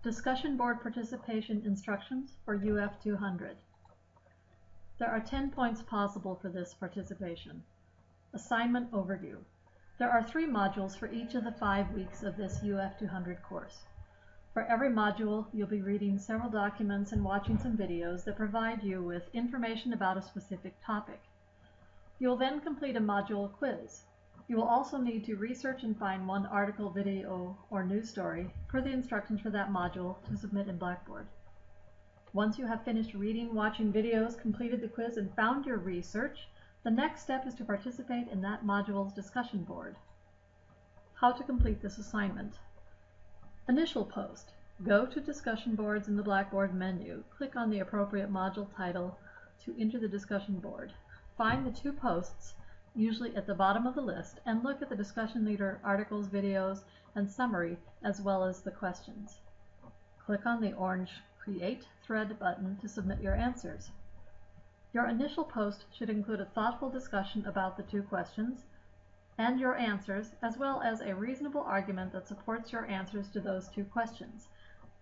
Discussion board participation instructions for UF200. There are 10 points possible for this participation. Assignment overview. There are 3 modules for each of the 5 weeks of this UF200 course. For every module, you'll be reading several documents and watching some videos that provide you with information about a specific topic. You'll then complete a module quiz. You will also need to research and find one article, video, or news story per the instructions for that module to submit in Blackboard. Once you have finished reading, watching videos, completed the quiz, and found your research, the next step is to participate in that module's discussion board. How to complete this assignment. Initial post. Go to discussion boards in the Blackboard menu. Click on the appropriate module title to enter the discussion board. Find the 2 posts, usually at the bottom of the list, and look at the discussion leader, articles, videos, and summary, as well as the questions. Click on the orange Create Thread button to submit your answers. Your initial post should include a thoughtful discussion about the 2 questions and your answers, as well as a reasonable argument that supports your answers to those 2 questions.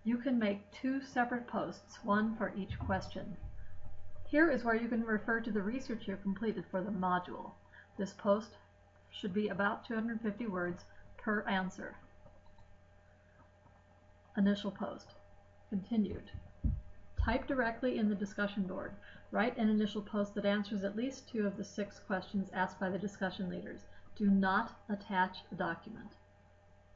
You can make 2 separate posts, one for each question. Here is where you can refer to the research you completed for the module. This post should be about 250 words per answer. Initial post. Continued. Type directly in the discussion board. Write an initial post that answers at least 2 of the 6 questions asked by the discussion leaders. Do not attach a document.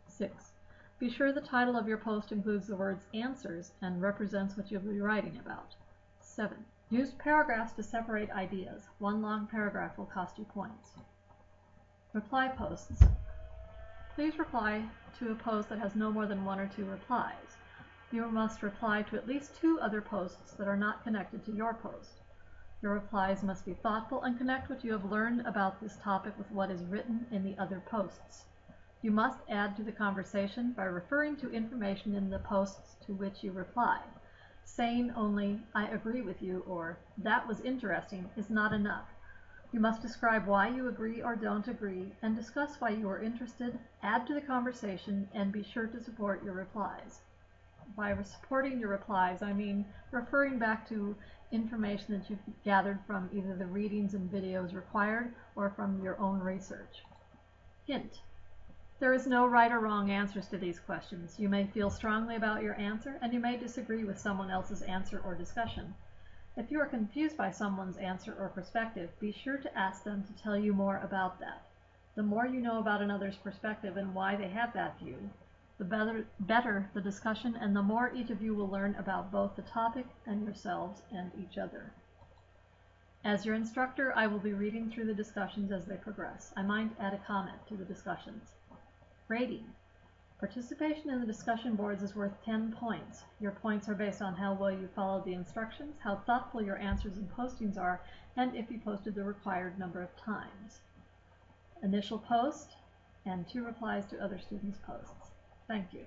6. Be sure the title of your post includes the words answers and represents what you'll be writing about. 7. Use paragraphs to separate ideas. One long paragraph will cost you points. Reply posts. Please reply to a post that has no more than 1 or 2 replies. You must reply to at least 2 other posts that are not connected to your post. Your replies must be thoughtful and connect what you have learned about this topic with what is written in the other posts. You must add to the conversation by referring to information in the posts to which you reply. Saying only, "I agree with you," or "that was interesting," is not enough. You must describe why you agree or don't agree and discuss why you are interested, add to the conversation, and be sure to support your replies. By supporting your replies, I mean referring back to information that you've gathered from either the readings and videos required or from your own research. Hint. There is no right or wrong answers to these questions. You may feel strongly about your answer, and you may disagree with someone else's answer or discussion. If you are confused by someone's answer or perspective, be sure to ask them to tell you more about that. The more you know about another's perspective and why they have that view, the better the discussion, and the more each of you will learn about both the topic and yourselves and each other. As your instructor, I will be reading through the discussions as they progress. I might add a comment to the discussions. Rating. Participation in the discussion boards is worth 10 points. Your points are based on how well you followed the instructions, how thoughtful your answers and postings are, and if you posted the required number of times. Initial post and 2 replies to other students' posts. Thank you.